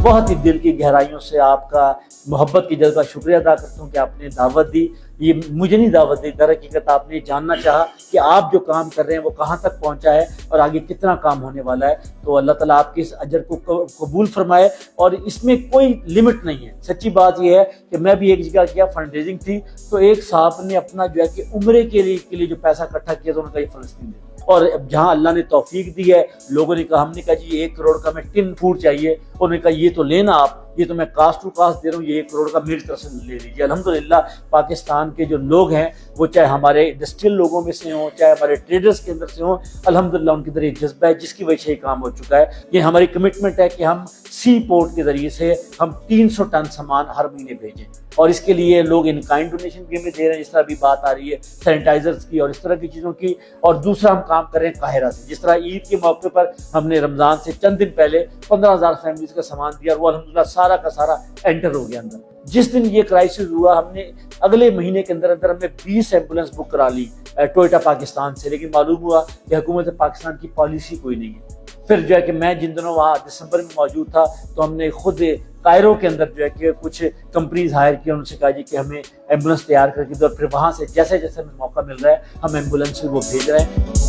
बहुत ही दिल की गहराइयों से आपका मोहब्बत की जज्बा शुक्रिया अदा करता हूँ कि आपने दावत दी। ये मुझे नहीं दावत दी, दर हकीकत आपने जानना चाहा कि आप जो काम कर रहे हैं वो कहाँ तक पहुँचा है और आगे कितना काम होने वाला है। तो अल्लाह ताला आपके इस अजर को कबूल फरमाए और इसमें कोई लिमिट नहीं है। सच्ची बात यह है कि मैं भी एक जगह किया, फंड रेजिंग थी, तो एक साहब ने अपना जो है कि उम्रे के लिए जो पैसा इकट्ठा किया तो उन्होंने कहा फ़लस्तीन दे। और जहाँ अल्लाह ने तौफीक दी है, लोगों ने कहा, हमने कहा जी 1 करोड़ का मैं टिन फूड चाहिए, उन्होंने कहा ये तो लेना आप, ये तो मैं कास्ट टू कास्ट दे रहा हूँ, ये 1 करोड़ का मेरी तरफ से ले लीजिए। अल्हम्दुलिल्लाह पाकिस्तान के जो लोग हैं वो चाहे हमारे इंडस्ट्रियल लोगों में से हों, चाहे हमारे ट्रेडर्स के अंदर से हों, अल्हम्दुलिल्लाह उनके अंदर एक जज्बा है जिसकी वजह से ये काम हो चुका है। ये हमारी कमिटमेंट है कि हम सी पोर्ट के जरिए से हम 300 टन सामान हर महीने भेजें और इसके लिए लोग इन काइंड डोनेशन भी हमें दे रहे हैं, जिस तरह अभी बात आ रही है सैनिटाइजर्स की और इस तरह की चीज़ों की। और दूसरा हम काम कर रहे हैं काहिरा से, जिस तरह ईद के मौके पर हमने रमज़ान से चंद दिन पहले 15,000 फैमिलीज का सामान दिया और वो अल्हम्दुलिल्लाह सारा का सारा एंटर हो गया अंदर। जिस दिन ये क्राइसिस हुआ, हमने अगले महीने के अंदर अंदर हमने 20 एम्बुलेंस बुक करा ली टोयोटा पाकिस्तान से, लेकिन मालूम हुआ कि हुकूमत पाकिस्तान की पॉलिसी कोई नहीं है। फिर जो है कि मैं जिन दिनों वहाँ दिसंबर में मौजूद था तो हमने खुद कायरो के अंदर जो है कि कुछ कंपनीज हायर की, उनसे कहा जी कि हमें एम्बुलेंस तैयार करके दो, और फिर वहाँ से जैसे जैसे हमें मौका मिल रहा है हम एम्बुलेंस वो भेज रहे हैं।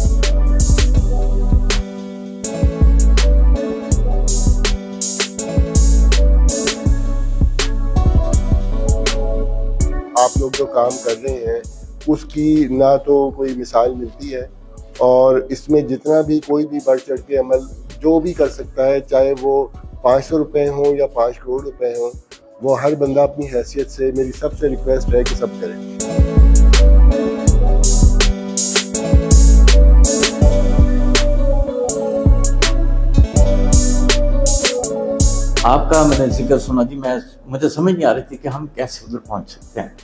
आप लोग जो काम कर रहे हैं उसकी ना तो कोई मिसाल मिलती है, और इसमें जितना भी कोई भी बढ़ चढ़ के अमल जो भी कर सकता है, चाहे वो 500 रुपये हों या 5 करोड़ रुपए हों, वो हर बंदा अपनी हैसियत से, मेरी सबसे रिक्वेस्ट है कि सब करें। आपका मैंने जिक्र सुना जी, मुझे समझ नहीं आ रही थी कि हम कैसे उधर पहुंच सकते हैं।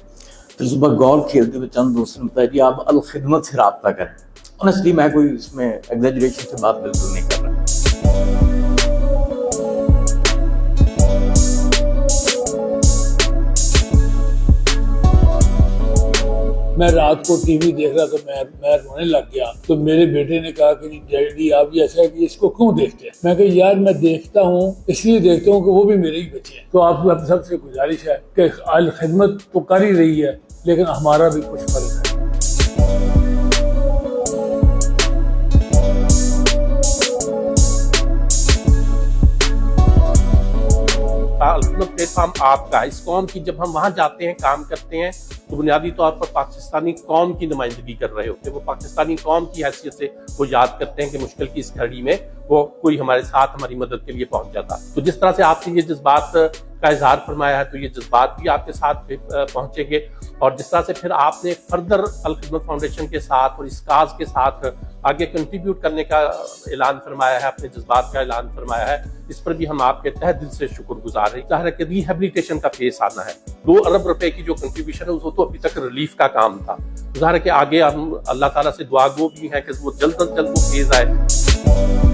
फिर सुबह गौर खेलते हुए चंद दोस्तों ने बताया जी आप अल खिदमत से रब्ता करें। ऑनेस्टली मैं कोई इसमें एग्जैजरेशन से बात बिल्कुल नहीं कर रहा। मैं रात को टीवी देख रहा था, मैं रोने लग गया। तो मेरे बेटे ने कहा कि डैडी आप ये ऐसा है कि इसको क्यों देखते हैं? मैं कहा यार मैं देखता हूँ इसलिए देखता हूँ कि वो भी मेरे ही बच्चे हैं। तो आप सबसे गुजारिश है कि अल खिदमत तो कर ही रही है, लेकिन हमारा भी कुछ फर्क है। प्लेटफॉर्म आपका, इस कौम की, जब हम वहां जाते हैं काम करते हैं तो बुनियादी तौर पर पाकिस्तानी कौम की नुमाइंदगी कर रहे होते हैं। वो पाकिस्तानी कौम की हैसियत से वो याद करते हैं कि मुश्किल की इस घड़ी में वो कोई हमारे साथ हमारी मदद के लिए पहुंच जाता। तो जिस तरह से आपने ये जज्बात का इजहार फरमाया है, तो ये जज्बात भी आपके साथ पहुंचेंगे। और जिस तरह से फिर आपने फर्दर अल खिदमत फाउंडेशन के साथ और इस काज के साथ आगे कंट्रीब्यूट करने का ऐलान फरमाया है, अपने जज्बात का ऐलान फरमाया है, इस पर भी हम आपके तहे दिल से शुक्रगुजार हैं। ज़ाहिर है कि रिहेबिलिटेशन का फेस आना है। 2 अरब रुपए की जो कंट्रीब्यूशन है वो तो अभी तक रिलीफ का काम था। ज़ाहिर है कि आगे हम अल्लाह ताला से दुआ गो भी हैं कि वो जल्द अज जल्द वो फेज आए।